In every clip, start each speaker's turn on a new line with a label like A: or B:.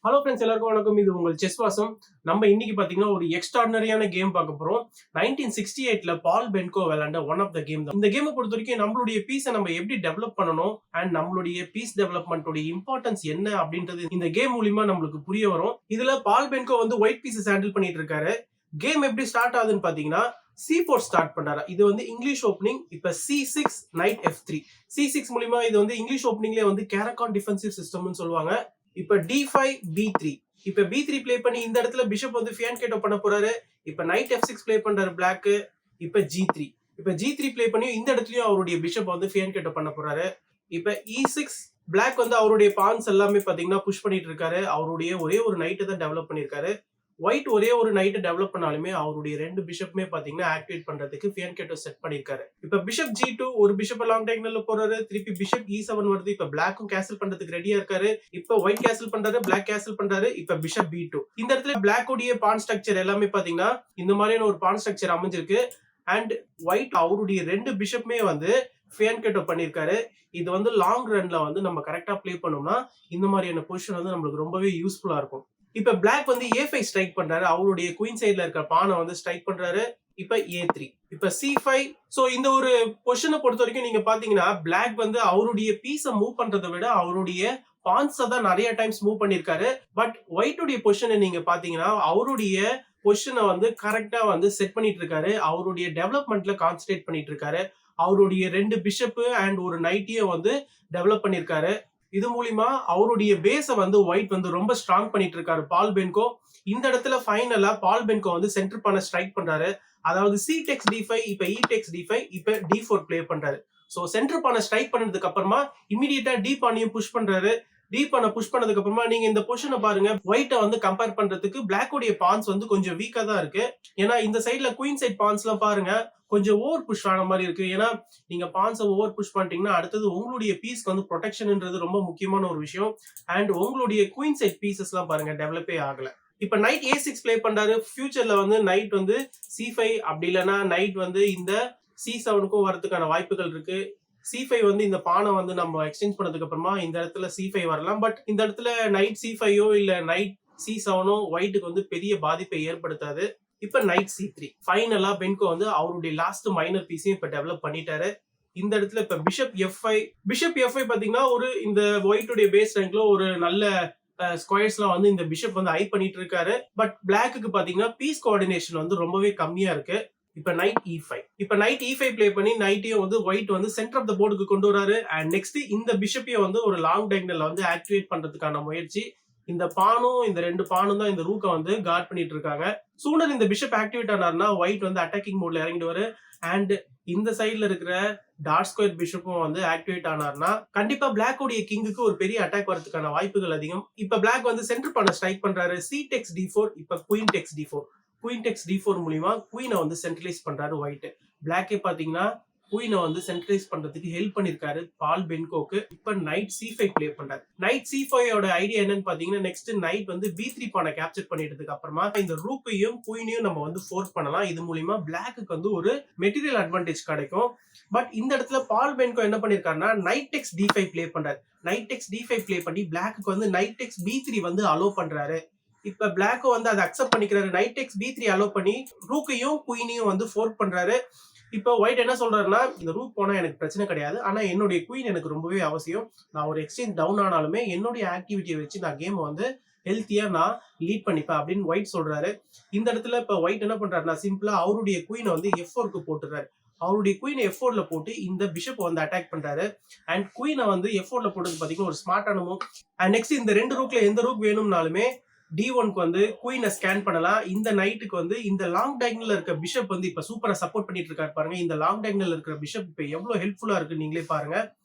A: Hello friends, எல்லாருக்கும் வணக்கம். இது உங்கள் செஸ் வாசம். நம்ம இன்னைக்கு பாத்தீங்கன்னா ஒரு எக்ஸ்ட்ராடினரியான கேம் பார்க்க போறோம். 1968ல பால் பென்கோ விளையாண்ட ஒன் ஆஃப் த கேம் தான். இந்த கேமை பொறுத்த வரைக்கும் நம்மளுடைய பீஸை நம்ம எப்படி டெவலப் பண்ணணும் அண்ட் நம்மளுடைய பீஸ் டெவலப்மெண்டோட இம்பார்ட்டன்ஸ் என்ன அப்படின்றது இந்த கேம் மூலியமா நம்மளுக்கு புரிய வரும். இதுல பால் பென்கோ வந்து ஒயிட் பீசஸ் ஹேண்டில் பண்ணிட்டு இருக்காரு. கேம் எப்படி ஸ்டார்ட் ஆகுதுன்னு பாத்தீங்கன்னா C4 ஸ்டார்ட் பண்றாரு. இது வந்து இங்கிலீஷ் ஓப்பனிங். இப்ப C6 நைட் F3. C6 மூலியமா இது வந்து இங்கிலீஷ் ஓப்பனிங்ல வந்து கேரகான் டிஃபென்சிவ் சிஸ்டம்னு சொல்லுவாங்க. இப்ப D5 B3. இப்ப B3 ப்ளே பண்ணி இந்த இடத்துல பிஷப் வந்து ஃபியான்கேட்டோ பண்ண போறாரு. இப்ப நைட் F6 ப்ளே பண்றாரு பிளாக். இப்ப G3. இப்ப G3 ப்ளே பண்ணி இந்த இடத்துலயும் அவருடைய பிஷப் வந்து ஃபியான்கேட்டோ பண்ண போறாரு. இப்ப E6 பிளாக் வந்து அவருடைய பான்ஸ் எல்லாமே பாத்தீங்கன்னா புஷ் பண்ணிட்டு இருக்காரு. அவருடைய ஒரே ஒரு நைட்டை தான் டெவலப் பண்ணிருக்காரு. ஒயிட் ஒரே ஒரு நைட்டை டெவலப் பண்ணாலுமே அவருடைய ரெண்டு பிஷப்புமே பாத்தீங்கன்னா ஆக்டிவேட் பண்றதுக்கு ஃபியான்கேட்டோ செட் பண்ணிருக்காரு. இப்ப பிஷப் G2 ஒரு பிஷப் லாங் டைக்னல்ல போறாரு. திருப்பி பிஷப் E7 வருது. இப்ப பிளாக்கும் கேசல் பண்றதுக்கு ரெடியா இருக்காரு. இப்ப ஒயிட் கேசல் பண்றாரு, பிளாக் கேசல் பண்றாரு. இப்ப பிஷப் B2. இந்த இடத்துல பிளாக் உடைய பான் ஸ்ட்ரக்சர் எல்லாமே பாத்தீங்கன்னா இந்த மாதிரியான ஒரு பான் ஸ்ட்ரக்சர் அமைஞ்சிருக்கு. அண்ட் ஒயிட் அவருடைய ரெண்டு பிஷப்புமே வந்து ஃபியான்கேட்டோ பண்ணிருக்காரு. இது வந்து லாங் ரன்ல வந்து நம்ம கரெக்டா பிளே பண்ணோம்னா இந்த மாதிரியான பொசிஷன் வந்து நம்மளுக்கு ரொம்பவே யூஸ்ஃபுல்லா இருக்கும். இப்ப பிளாக் வந்து A5 ஸ்ட்ரைக் பண்றாரு. அவருடைய குயின் சைடுல இருக்க பானை வந்து ஸ்ட்ரைக் பண்றாரு. இப்ப A3. இப்ப C5. சோ இந்த ஒரு பொசிஷனை பொறுத்த வரைக்கும் நீங்க பாத்தீங்கன்னா பிளாக் வந்து அவருடைய பீஸை மூவ் பண்றதை விட அவருடைய பான்ஸை தான் நிறைய டைம்ஸ் மூவ் பண்ணிருக்காரு. பட் ஒயிட்டுடைய பொசிஷனை நீங்க பாத்தீங்கன்னா அவருடைய பொசிஷனை வந்து கரெக்டா வந்து செட் பண்ணிட்டு இருக்காரு. அவருடைய டெவலப்மெண்ட்ல கான்சென்ட்ரேட் பண்ணிட்டு இருக்காரு. அவருடைய ரெண்டு பிஷப் அண்ட் ஒரு நைட்டியும் வந்து டெவலப் பண்ணிருக்காரு. இது மூலியமா அவருடைய பேஸை வந்து ஒயிட் வந்து ரொம்ப ஸ்ட்ராங் பண்ணிட்டு இருக்காரு பால் பென்கோ. இந்த இடத்துல ஃபைனலா பால் பென்கோ வந்து சென்டர் பண்ண ஸ்ட்ரைக் பண்றாரு. அதாவது C takes D5, இப்ப E takes D5, இப்ப D4 பிளே பண்றாரு. சோ சென்டர் பண்ண ஸ்ட்ரைக் பண்ணதுக்கு அப்புறமா இமிடியேட்டா D பானையும் புஷ் பண்றாரு. D பானை புஷ் பண்ணதுக்கு அப்புறமா நீங்க இந்த பொசிஷனை பாருங்க. ஒயிட்டை வந்து கம்பேர் பண்றதுக்கு பிளாக் உடைய பான்ஸ் வந்து கொஞ்சம் வீக்கா தான் இருக்கு. ஏன்னா இந்த சைட்ல குயின் சைட் பான்ஸ் எல்லாம் பாருங்க கொஞ்சம் ஓவர் புஷ் ஆன மாதிரி இருக்கு. ஏன்னா நீங்க பான்ஸை ஓவர் புஷ் பண்ணிட்டீங்கன்னா அடுத்தது உங்களுடைய பீஸ்க்கு வந்து ப்ரொடெக்ஷன்ன்றது ரொம்ப முக்கியமான ஒரு விஷயம். அண்ட் உங்களுடைய குயின் சைட் பீசஸ் எல்லாம் பாருங்க டெவலப்பே ஆகல. இப்ப நைட் A6 பிளே பண்றாரு. ஃபியூச்சர்ல வந்து நைட் வந்து C5 அப்படி இல்லைன்னா நைட் வந்து இந்த C7க்கும் வரதுக்கான வாய்ப்புகள் இருக்கு. C5 வந்து இந்த பானை வந்து நம்ம எக்ஸ்சேஞ்ச் பண்ணதுக்கு அப்புறமா இந்த இடத்துல C5 வரலாம். பட் இந்த இடத்துல நைட் C5ஓ இல்ல நைட் C7ஓ ஒயிட்டுக்கு வந்து பெரிய பாதிப்பை ஏற்படுத்தாது. இப்ப நைட் C3. ஃபைனலா பென்கோ வந்து அவருடைய லாஸ்ட் மைனர் பீஸையும் இப்ப டெவலப் பண்ணிட்டாரு. இந்த இடத்துல இப்ப பிஷப் F5 பாத்தீங்கன்னா ஒரு இந்த ஒயிட்டுடைய பேஸ் ரேங்க்ல ஒரு நல்ல ஸ்கொயர்ஸ்லாம் வந்து இந்த பிஷப் வந்து ஐ பண்ணிட்டு இருக்காரு. பட் பிளாக்கு பாத்தீங்கன்னா பீஸ் கோஆர்டினேஷன் வந்து ரொம்பவே கம்மியா இருக்கு. இப்ப நைட் E5 பிளே பண்ணி நைட்டையும் வந்து ஒயிட் வந்து சென்டர் ஆஃப் த போர்டுக்கு கொண்டு வராரு. அண்ட் நெக்ஸ்ட் இந்த பிஷப்பையும் வந்து ஒரு லாங் டைக்னல்ல வந்து ஆக்டிவேட் பண்றதுக்கான முயற்சி. இந்த பானும் இந்த ரெண்டு பானும் தான் இந்த ரூக்கை வந்து கார்ட் பண்ணிட்டு இருக்காங்க. சூனர் இந்த பிஷப் ஆக்டிவேட் ஆனார்னா ஒயிட் வந்து அட்டாக்கிங் மோட்ல இறங்கிடுவாரு. அண்ட் இந்த சைட்ல இருக்கிற டார்க் ஸ்கொயர் பிஷப்பும் வந்து ஆக்டிவேட் ஆனார்னா கண்டிப்பா பிளாக் உடைய கிங்குக்கு ஒரு பெரிய அட்டாக் வரதுக்கான வாய்ப்புகள் அதிகம். இப்ப பிளாக் வந்து சென்டர் பண்ண ஸ்ட்ரைக் பண்றாரு. C takes D4. இப்ப குயின் டெக்ஸ் D4 மூலியமா குயினை வந்து சென்ட்ரலைஸ் பண்றாரு ஒயிட். பிளாக்கே பாத்தீங்கன்னா குயினை வந்து சென்ட்ரலைஸ் பண்றதுக்கு ஹெல்ப் பண்ணிருக்காரு பால் பென்கோக்கு. இப்ப நைட் C5 பிளே பண்றாரு. நைட் C5 ஐடியா என்னன்னு பாத்தீங்கன்னா நெக்ஸ்ட் நைட் வந்து B3 பானை கேப்சர் பண்ணிட்டதுக்கு அப்புறமா இந்த ரூக்கையும் குயினையும் நம்ம வந்து ஃபோர்ஸ் பண்ணலாம். இது மூலியமா பிளாக்கு வந்து ஒரு மெட்டீரியல் அட்வான்டேஜ் கிடைக்கும். பட் இந்த இடத்துல பால் பென்கோ என்ன பண்ணிருக்காருன்னா நைட் டெக்ஸ் D5 பிளே பண்றாரு. நைட் டெக்ஸ் D5 பிளே பண்ணி பிளாக்கு வந்து நைட் டெக்ஸ் B3 வந்து அலோ பண்றாரு. இப்ப பிளாக் வந்து அதை அக்செப்ட் பண்ணிக்கிறாரு. நைட் டெக்ஸ் B3 அலோ பண்ணி ரூக்கையும் குயினையும் வந்து ஃபோர்ஸ் பண்றாரு. இப்போ ஒயிட் என்ன சொல்றாருன்னா இந்த ரூக் போனா எனக்கு பிரச்சனை கிடையாது, ஆனா என்னுடைய குயின் எனக்கு ரொம்பவே அவசியம். நான் ஒரு எக்ஸ்சேஞ்ச் டவுன் ஆனாலுமே என்னுடைய ஆக்டிவிட்டியை வச்சு நான் கேம் வந்து ஹெல்த்தியா நான் லீட் பண்ணிப்பேன் அப்படின்னு ஒயிட் சொல்றாரு. இந்த இடத்துல இப்ப ஒயிட் என்ன பண்றாருன்னா சிம்பிளா அவருடைய குயினை வந்து F4க்கு போட்டுறாரு. அவருடைய குயினை F4ல போட்டு இந்த பிஷப் வந்து அட்டாக் பண்றாரு. அண்ட் குயினை வந்து F4ல போட்டது பாத்தீங்கன்னா ஒரு ஸ்மார்ட்டான மூவ். அண்ட் நெக்ஸ்ட் இந்த ரெண்டு ரூக்ல எந்த ரூக் வேணும்னாலுமே D1க்கு வந்து குயினை ஸ்கேன் பண்ணலாம். இந்த நைட்டுக்கு வந்து இந்த லாங் டைக்னல்ல இருக்க பிஷப் வந்து இப்ப சூப்பரா சப்போர்ட் பண்ணிட்டு இருக்காரு பாருங்க. இந்த லாங் டைக்னல்ல இருக்கிற பிஷப் இப்ப எவ்வளவு ஹெல்ப்ஃபுல்லா இருக்கு நீங்களே பாருங்க.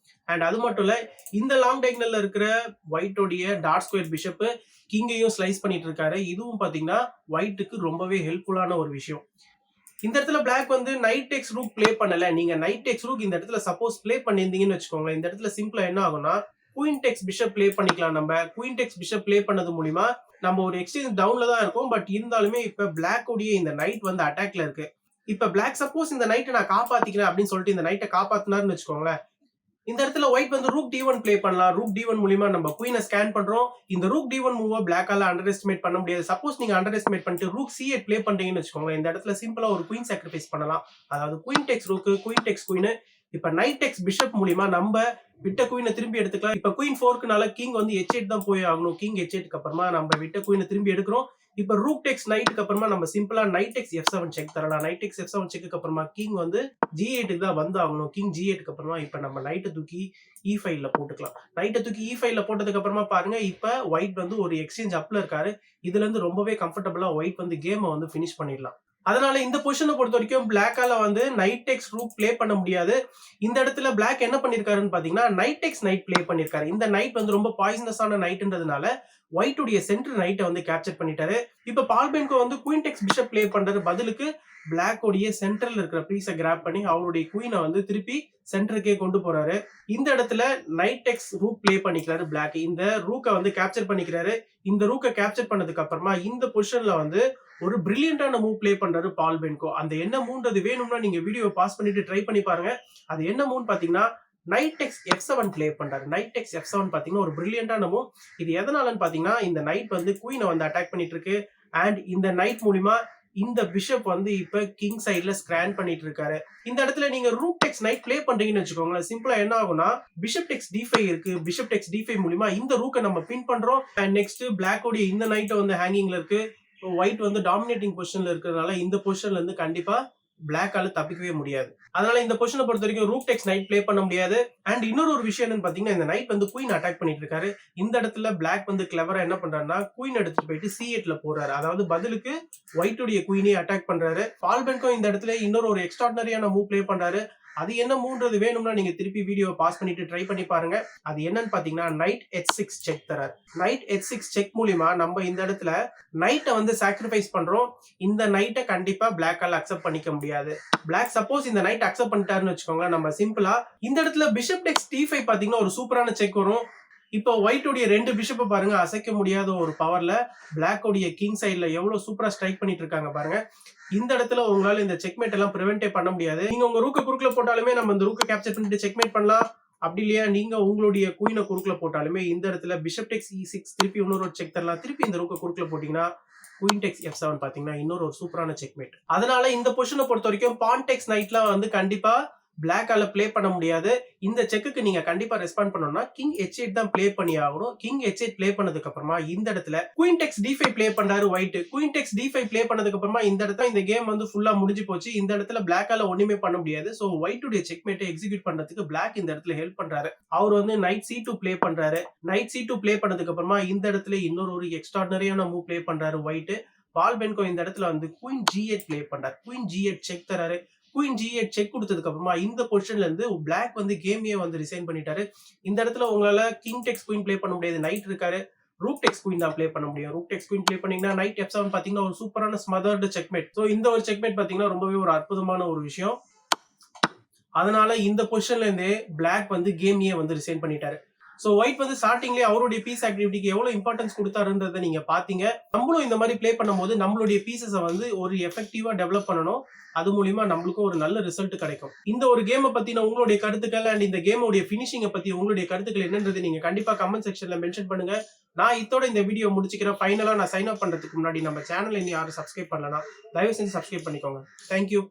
A: அண்ட் அது மட்டும் இல்ல இந்த லாங் டைக்னல்ல இருக்கிற ஒயிட்டோடைய டார்க் ஸ்கொயர் பிஷப் கிங்கையும் ஸ்லைஸ் பண்ணிட்டு இருக்காரு. இதுவும் பாத்தீங்கன்னா ஒயிட்டுக்கு ரொம்பவே ஹெல்ப்ஃபுல்லான ஒரு விஷயம். இந்த இடத்துல பிளாக் வந்து நைட் டெக்ஸ் ரூக் பிளே பண்ணல. நீங்க நைட் டெக்ஸ் ரூக் இந்த இடத்துல சப்போஸ் பிளே பண்ணிருந்தீங்கன்னு வச்சுக்கோங்களேன். இந்த இடத்துல சிம்பிளா என்ன ஆகும்னா குயின் டெக்ஸ் பிஷப் பிளே பண்ணிக்கலாம். நம்ம குயின் டெக்ஸ் பிஷப் பிளே பண்ணது மூலியமா நம்ம ஒரு எக்ஸ்சேஞ்ச் டவுன்ல தான் இருக்கும். பட் இருந்தாலுமே இப்ப பிளாக் உடைய இந்த நைட் வந்து அட்டாக்ல இருக்கு. இப்ப பிளாக் சப்போஸ் இந்த நைட்டை நான் காப்பாத்திக்கிறேன் அப்படின்னு சொல்லிட்டு இந்த நைட்டை காப்பாத்தினாருன்னு வச்சுக்கோங்களேன். இந்த இடத்துல ஒயிட் வந்து ரூக் D1 ப்ளே பண்ணலாம். ரூக் D1 மூலியமா நம்ம குயினை ஸ்கேன் பண்றோம். இந்த ரூக் D1 மூவ பிளாக்கால அண்டர் எஸ்டிமேட் பண்ண முடியாது. சப்போஸ் நீங்க அண்டர் எஸ்டிமேட் பண்ணிட்டு ரூக் C8 ப்ளே பண்றீங்கன்னு வச்சுக்கோங்க, இந்த இடத்துல சிம்பிளா ஒரு குயின் சாக்ரிஃபைஸ் பண்ணலாம். அதாவது குயின் டெக்ஸ் ரூக், குயின் டெக்ஸ் குயின். இப்ப நைட் டெக்ஸ் பிஷப் மூலியமா நம்ம விட்ட குயினை திரும்பி எடுத்துக்கலாம். இப்ப குயின் 4க்குனால கிங் வந்து H8 தான் போய் ஆகணும். கிங் H8க்கு அப்புறமா நம்ம விட்ட குயினை திரும்பி எடுக்கிறோம். இப்ப ரூக் டெக்ஸ் நைட்டுக்கு அப்புறமா நம்ம சிம்பிளா நைட் டெக்ஸ் F7 செக் தரலாம். நைட் டெக்ஸ் F7 செக்கு அப்புறமா கிங் வந்து G8க்கு தான் வந்து ஆகணும். கிங் G8க்கு அப்புறமா இப்ப நம்ம நைட்டை தூக்கி E5ல போட்டுக்கலாம். நைட்டை தூக்கி E5ல போட்டதுக்கு அப்புறமா பாருங்க, இப்ப ஒயிட் வந்து ஒரு எக்ஸ்சேஞ்ச் அப்ல இருக்காரு. இதுல இருந்து ரொம்பவே கம்ஃபர்டபுளா ஒயிட் வந்து கேமை வந்து பினிஷ் பண்ணிடலாம். அதனால இந்த பொசிஷனை பொறுத்த வரைக்கும் பிளாக்கால வந்து நைட் டெக்ஸ் ரூக் ப்ளே பண்ண முடியாது. இந்த இடத்துல பிளாக் என்ன பண்ணிருக்காருன்னு பாத்தீங்கன்னா நைட் டெக்ஸ் நைட் ப்ளே பண்ணிருக்காரு. இந்த நைட் வந்து ரொம்ப பாய்சனஸான நைட்ன்றதுனால ஒயிட் உடைய சென்டர் நைட்டை வந்து கேப்சர் பண்ணிட்டாரு. இப்ப பால் பென்கோ வந்து குயின் டெக்ஸ் பிஷப் ப்ளே பண்றது பதிலுக்கு பிளாக் உடைய சென்டர்ல இருக்கிற பீஸை கிராப் பண்ணி அவருடைய குயினை வந்து திருப்பி சென்டருக்கே கொண்டு போறாரு. இந்த இடத்துல நைட் டெக்ஸ் ரூக் ப்ளே பண்ணிக்கிறாரு பிளாக். இந்த ரூக்கை வந்து கேப்சர் பண்ணிக்கிறாரு. இந்த ரூக்கை கேப்சர் பண்ணதுக்கு அப்புறமா இந்த பொசிஷன்ல வந்து ஒரு பிரில்லியண்டான மூவ் ப்ளே பண்றாரு பால் பென்கோ. அந்த என்ன மூவ்ன்றது வேணும்னா நீங்க வீடியோ பாஸ் பண்ணிட்டு ட்ரை பண்ணி பாருங்க. அது என்ன மூவ்னு பாத்தீங்கன்னா நைட் டெக்ஸ் F7 ப்ளே பண்றாரு. நைட் டெக்ஸ் F7 பாத்தீங்கன்னா ஒரு பிரில்லியண்டான மூவ். இது எதனாலன்னு பாத்தீங்கன்னா இந்த நைட் வந்து குயினை வந்து அட்டாக் பண்ணிட்டு இருக்கு. அண்ட் இந்த நைட் மூலியமா இந்த பிஷப் வந்து இப்ப கிங் சைட்ல ஸ்கிரான் பண்ணிட்டு இருக்காரு. இந்த இடத்துல நீங்க ரூக் டெக்ஸ் நைட் ப்ளே பண்றீங்கன்னு வச்சுக்கோங்களேன், சிம்பிளா என்ன ஆகும்னா பிஷப் டெக்ஸ் D5 இருக்கு. பிஷப் டெக்ஸ் D5 மூலியமா இந்த ரூக்கை நம்ம பின் பண்றோம். அண்ட் நெக்ஸ்ட் பிளாக் உடைய இந்த நைட் வந்து ஹேங்கிங்ல இருக்கு. ஒயிட் வந்து டாமினேட்டிங் பொசிஷன்ல இருக்கிறதுனால இந்த பொசிஷன்ல இருந்து கண்டிப்பா பிளாக்கால தப்பிக்கவே முடியாது. அதனால இந்த பொசிஷனை பொறுத்த வரைக்கும் ரூக் டெக்ஸ் நைட் ப்ளே பண்ண முடியாது. அண்ட் இன்னொரு ஒரு விஷயம் என்னன்னு பாத்தீங்கன்னா இந்த நைட் வந்து குயின் அட்டாக் பண்ணிட்டு இருக்காரு. இந்த இடத்துல பிளாக் வந்து கிளவரா என்ன பண்றாருன்னா குயின் எடுத்துட்டு போயிட்டு C8ல போறாரு. அதாவது பதிலுக்கு ஒயிட் உடைய குயினே அட்டாக் பண்றாரு. பால் பென்கோ இந்த இடத்துல இன்னொரு ஒரு எக்ஸ்ட்ராடினரியான மூவ் ப்ளே பண்றாரு. அது என்ன மூவ்ன்றது வேணும்னா நீங்க திருப்பி வீடியோ பாஸ் பண்ணிட்டு ட்ரை பண்ணி பாருங்க. அது என்னன்னு பாத்தீங்கன்னா நைட் H6 செக் தராரு. நைட் H6 செக் மூலியமா நம்ம இந்த இடத்துல நைட்டை வந்து சாக்ரிஃபைஸ் பண்றோம். இந்த நைட்டை கண்டிப்பா பிளாக்கால அக்செப்ட் பண்ணிக்க முடியாது. பிளாக் சப்போஸ் இந்த நைட் அக்செப்ட் பண்ணிட்டாருன்னு வச்சுக்கோங்க, நம்ம சிம்பிளா இந்த இடத்துல பிஷப் டெக்ஸ் D5 பாத்தீங்கன்னா ஒரு சூப்பரான செக் வரும். இப்போ ஒயிட் உடைய ரெண்டு பிஷப்பை பாருங்க, அசைக்க முடியாத ஒரு பவர்ல பிளாக் உடைய கிங் சைட்ல எவ்வளவு சூப்பரா ஸ்ட்ரைக் பண்ணிட்டு இருக்காங்க பாருங்க. இந்த இடத்துல உங்களால இந்த செக்மேட் எல்லாம் பிரிவென்டே பண்ண முடியாது. நீங்க உங்க ரூக்க குறுக்குல போட்டாலுமே நம்ம இந்த ரூக்க கேப்சர் பண்ணிட்டு செக்மேட் பண்ணலாம். அப்படி இல்லையா நீங்க உங்களுடைய குயினை குறுக்குல போட்டாலுமே இந்த இடத்துல பிஷப் டெக்ஸ் E6 திருப்பி இன்னொரு செக் தரலாம். திருப்பி இந்த ரூக்க குறுக்குல போட்டீங்கன்னா குயின் டெக்ஸ் F7 பாத்தீங்கன்னா இன்னொரு ஒரு சூப்பரான செக்மேட். அதனால இந்த பொசிஷனை பொறுத்த வரைக்கும் பான் டெக்ஸ் நைட்லாம் வந்து கண்டிப்பா பிளாக்கால ப்ளே பண்ண முடியாது. இந்த செக்குக்கு நீங்க கண்டிப்பா ரெஸ்பாண்ட் பண்ணணும்னா கிங் H8 தான் ப்ளே பண்ணி ஆகணும். கிங் H8 ப்ளே பண்ணதுக்கு அப்புறமா இந்த இடத்துல குயின் டெக்ஸ் D5 ப்ளே பண்றாரு ஒயிட். குயின் டெக்ஸ் D5 ப்ளே பண்ணதுக்கு அப்புறமா இந்த இடத்துல இந்த கேம் வந்து ஃபுல்லா முடிஞ்சு போச்சு. இந்த இடத்துல பிளாக்கால ஒண்ணுமே பண்ண முடியாது. சோ ஒயிட் உடைய செக்மேட்டை எக்ஸிக்யூட் பண்றதுக்கு பிளாக் இந்த இடத்துல ஹெல்ப் பண்றாரு. அவர் வந்து நைட் C2 ப்ளே பண்றாரு. நைட் C2 ப்ளே பண்ணதுக்கு அப்புறமா இந்த இடத்துல இன்னொரு ஒரு எக்ஸ்ட்ராடினரியான மூவ் ப்ளே பண்றாரு ஒயிட். பால் பென்கோ இந்த இடத்துல வந்து குயின் G8 ப்ளே பண்றாரு. குயின் G8 செக் தராரு. குயின் G8 செக் கொடுத்ததுக்கு அப்புறமா இந்த பொசிஷன்ல இருந்து பிளாக் வந்து கேமையே வந்து ரிசைன் பண்ணிட்டாரு. இந்த இடத்துல உங்களால கிங் டெக்ஸ் குயின் ப்ளே பண்ண முடியாது. நைட் இருக்காரு. ரூக் டெக்ஸ் குயின் தான் ப்ளே பண்ண முடியும். ரூக் டெக்ஸ் குயின் ப்ளே பண்ணீங்கன்னா நைட் F7 பாத்தீங்கன்னா ஒரு சூப்பரான ஸ்மதர்டு செக்மேட். சோ இந்த ஒரு செக்மேட் பாத்தீங்கன்னா ரொம்பவே ஒரு அற்புதமான ஒரு விஷயம். அதனால இந்த பொசிஷன்ல இருந்தே பிளாக் வந்து கேமையே வந்து ரிசைன் பண்ணிட்டாரு. சோ ஒயிட் வந்து ஸ்டார்டிங்லேயே அவருடைய பீஸ் ஆக்டிவிட்டிக்கு எவ்வளவு இம்பார்ட்டன்ஸ் கொடுத்தாருன்றதை நீங்க பாத்தீங்க. நம்மளும் இந்த மாதிரி ப்ளே பண்ணும்போது நம்மளுடைய பீசஸை வந்து ஒரு எஃபெக்டிவா டெவலப் பண்ணணும். அது மூலியமா நம்மளுக்கும் ஒரு நல்ல ரிசல்ட் கிடைக்கும். இந்த ஒரு கேமை பத்தின உங்களுடைய கருத்துக்கள் அண்ட் இந்த கேமோடைய பினிஷிங்கை பத்தி உங்களுடைய கருத்துக்கள் என்னன்றது நீங்க கண்டிப்பா கமெண்ட் செக்ஷன்ல மென்ஷன் பண்ணுங்க. நான் இதோட இந்த வீடியோ முடிச்சுக்கிறேன். ஃபைனலா நான் சைன் அப் பண்றதுக்கு முன்னாடி நம்ம சேனல் இன்னும் யாரும் சப்ஸ்கிரைப் பண்ணலனா தயவு செஞ்சு சப்ஸ்கிரைப் பண்ணிக்கோங்க. தேங்க்யூ.